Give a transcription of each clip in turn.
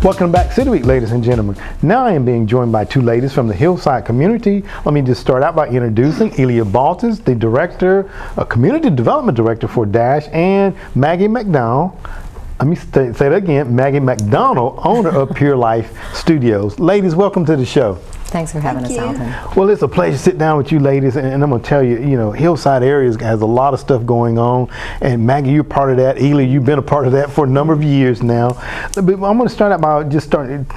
Welcome back to City Week, ladies and gentlemen. Now I am being joined by two ladies from the Hillside community. Let me just start out by introducing Elia Baltus, the director, community development director for DASH, and Maggie McDonald. Let me say that again, Maggie McDonald, owner of Pure Life Studios. Ladies, welcome to the show. Thanks for having us, Alton. Well, it's a pleasure to sit down with you ladies, and I'm going to tell you, Hillside area has a lot of stuff going on, and Maggie, you're part of that. Elia, you've been a part of that for a number of years now. But I'm going to start out by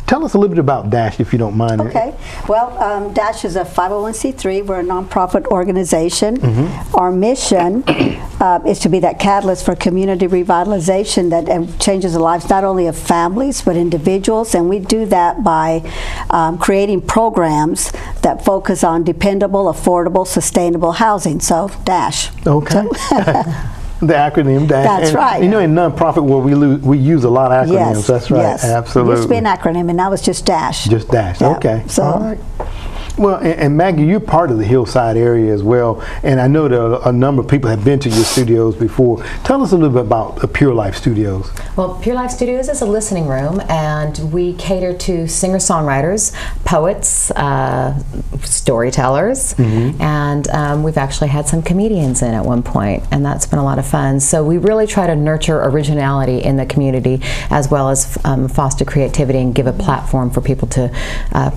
tell us a little bit about DASH, if you don't mind. Okay. Well, DASH is a 501c3. We're a nonprofit organization. Our mission is to be that catalyst for community revitalization that changes the lives not only of families but individuals, and we do that by creating programs that focus on dependable, affordable, sustainable housing. So DASH. Okay. The acronym DASH. That's right. In nonprofit world, we use a lot of acronyms. Yes, that's right. yes. Absolutely. It used to be an acronym, and now it's just DASH. Just DASH. Yeah. Okay. So. All right. Well, and Maggie, you're part of the Hillside area as well, and I know that a number of people have been to your studios before. Tell us a little bit about the Pure Life Studios. Well, Pure Life Studios is a listening room, and we cater to singer-songwriters, poets, storytellers, and we've actually had some comedians in at one point, and that's been a lot of fun. So we really try to nurture originality in the community, as well as foster creativity and give a platform for people to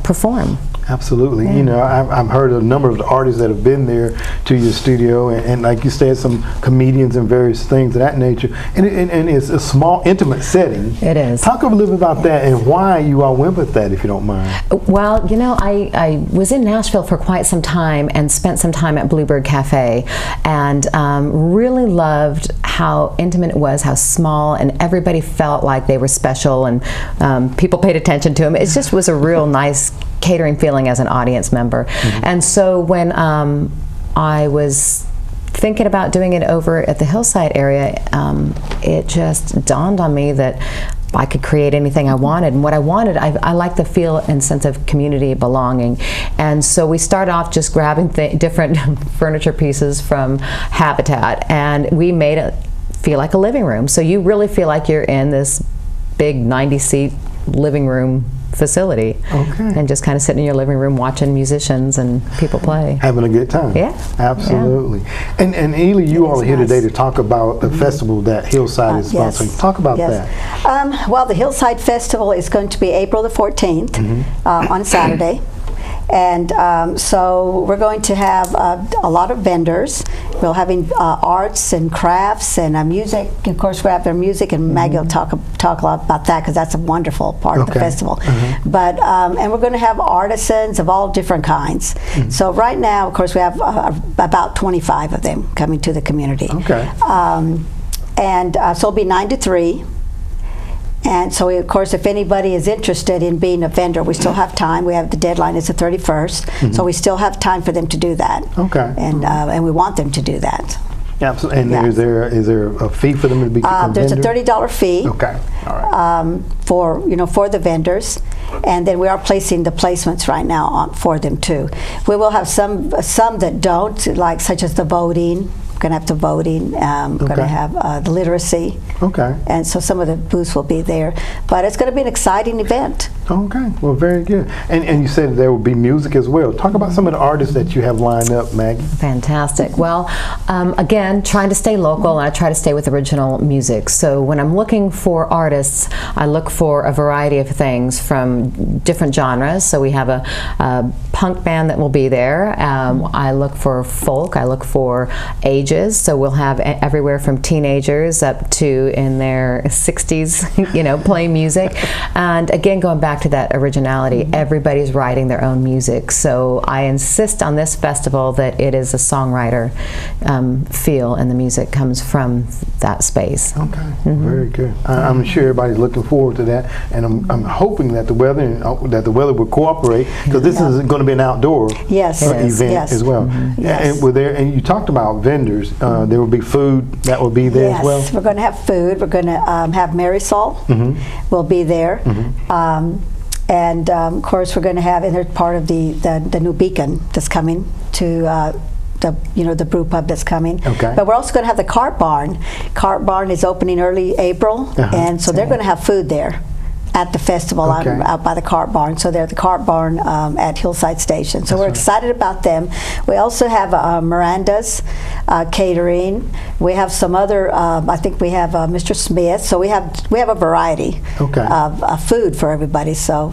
perform. Absolutely. Yeah. I've heard a number of the artists that have been there to your studio, and like you said, some comedians and various things of that nature. And it's a small, intimate setting. It is. Talk a little bit about that and why you all went with that, if you don't mind. Well, I was in Nashville for quite some time and spent some time at Bluebird Cafe, and really loved how intimate it was, how small, and everybody felt like they were special, and people paid attention to them. It just was a real nice catering feeling as an audience member. And so when I was thinking about doing it over at the Hillside area, it just dawned on me that I could create anything I wanted, and what I wanted, I like the feel and sense of community belonging. And so we started off just grabbing different furniture pieces from Habitat, and we made it feel like a living room. So you really feel like you're in this big 90-seat living room facility, and just kind of sitting in your living room watching musicians and people play. Having a good time. Yeah. Absolutely. Yeah. And Elia, you all are here today to talk about the festival that Hillside is sponsoring. Talk about that. Well, the Hillside Festival is going to be April the 14th on Saturday. And so we're going to have a lot of vendors. We're having arts and crafts and music. Of course, we have their music, and Maggie will talk a lot about that because that's a wonderful part of the festival. But and we're going to have artisans of all different kinds. So right now, of course, we have about 25 of them coming to the community. So it'll be 9 to 3. And so, of course, if anybody is interested in being a vendor, we still have time. We have the deadline is the 31st, so we still have time for them to do that. And we want them to do that. Absolutely. And is there a fee for them to become There's vendor? a $30 fee. For the vendors, and then we are placing the placements right now for them too. We will have some that don't, like such as the voting. Going to have the voting. Going to have the literacy. And so some of the booths will be there, but it's going to be an exciting event. Well, very good. And you said there will be music as well. Talk about some of the artists that you have lined up, Maggie. Fantastic. Well, again, trying to stay local, and I try to stay with original music. So when I'm looking for artists, I look for a variety of things from different genres. So we have a punk band that will be there. I look for folk. I look for ages. So we'll have everywhere from teenagers up to in their 60s, playing music. And again, going back to that originality, everybody's writing their own music. So I insist on this festival that it is a songwriter feel, and the music comes from that space. Very good. I'm sure everybody's looking forward to that, and I'm hoping that the weather will cooperate, because this is going to be an outdoor event as well. And you talked about vendors. There will be food that will be there as well. Yes, we're going to have food. We're going to have Marisol will be there. And of course, we're going to have, and they're part of the new beacon that's coming to the brew pub that's coming. But we're also going to have the Cart Barn. Cart Barn is opening early April, and so they're going to have food there. at the festival out by the cart barn. So they're at the cart barn at Hillside Station. So we're excited about them. We also have Miranda's catering. We have some other. I think we have Mr. Smith. So we have a variety of food for everybody. So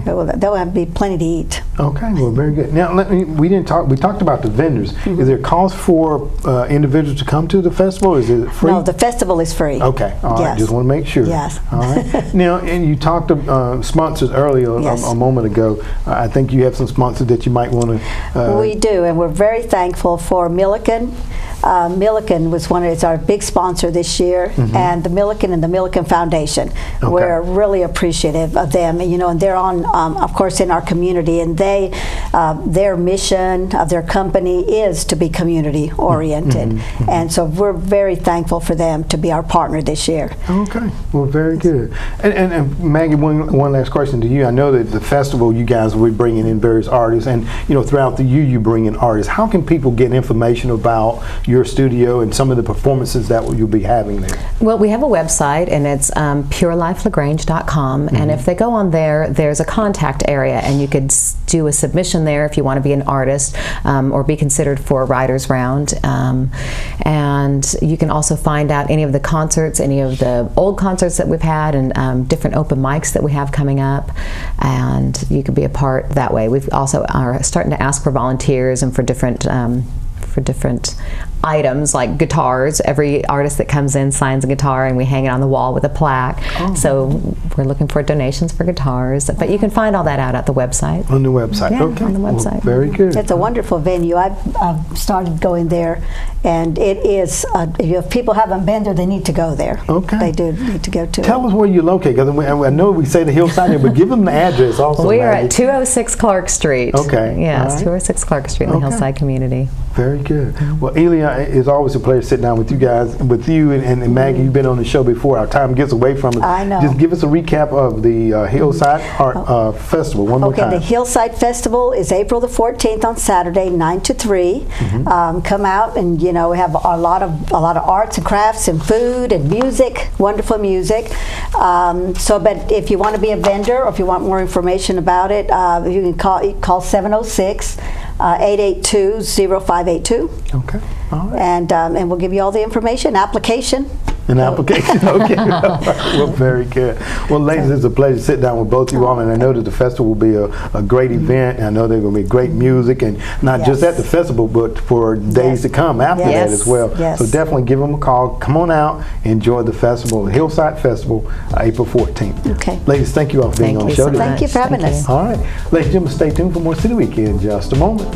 there will be plenty to eat. Okay, well, very good. Now, we talked about the vendors. Is there a cost for individuals to come to the festival? Is it free? No, the festival is free. Okay, all right. Just want to make sure. Yes. All right. Now, and you talked about sponsors earlier a moment ago. I think you have some sponsors that you might want to. We do, and we're very thankful for Milliken. Milliken is our big sponsor this year, and the Milliken and the Milliken Foundation. We're really appreciative of them, and they're on, of course, in our community, and their mission of their company is to be community oriented, and so we're very thankful for them to be our partner this year. Okay, well, very good. And Maggie, one last question to you. I know that the festival, you guys will be bringing in various artists, and throughout the year you bring in artists. How can people get information about your studio and some of the performances that you'll be having there? Well, we have a website, and it's purelifelagrange.com, and if they go on there, there's a contact area, and you could do a submission there if you want to be an artist or be considered for a writer's round. And you can also find out any of the concerts, any of the old concerts that we've had, and different open mics that we have coming up, and you could be a part that way. We've also are starting to ask for volunteers and for different items like guitars. Every artist that comes in signs a guitar, and we hang it on the wall with a plaque. So we're looking for donations for guitars. But you can find all that out at the website. On the website, okay. On the website. Well, very good. It's a wonderful venue. I've started going there, and it is, if people haven't been there, they need to go there. Okay. They do need to go to Tell us where you're located, because I know we say the Hillside here, but give them the address also. We are at 206 Clark Street. Okay. Yes, 206 Clark Street in the Hillside community. Very good. Well, Elia, it's always a pleasure to sit down with you guys, with you and Maggie. You've been on the show before. Our time gets away from us. I know. Just give us a recap of the Hillside Art Festival one more time. Okay, the Hillside Festival is April the 14th on Saturday, 9 to 3. Come out, and we have a lot of arts and crafts and food and music, wonderful music. But if you want to be a vendor, or if you want more information about it, you can call 706. 882-0582. Okay. All right. And we'll give you all the information, application. An application, okay. All right. Well, very good. Well, ladies, it's a pleasure to sit down with both of you all, and I know that the festival will be a great event, and I know there's going to be great music, and not just at the festival, but for days to come after that as well. So definitely give them a call. Come on out, enjoy the festival, the Hillside Festival, April 14th. Okay. Ladies, thank you all for being on the show today. Thank you for having us. All right. Ladies and gentlemen, stay tuned for more City Week in just a moment.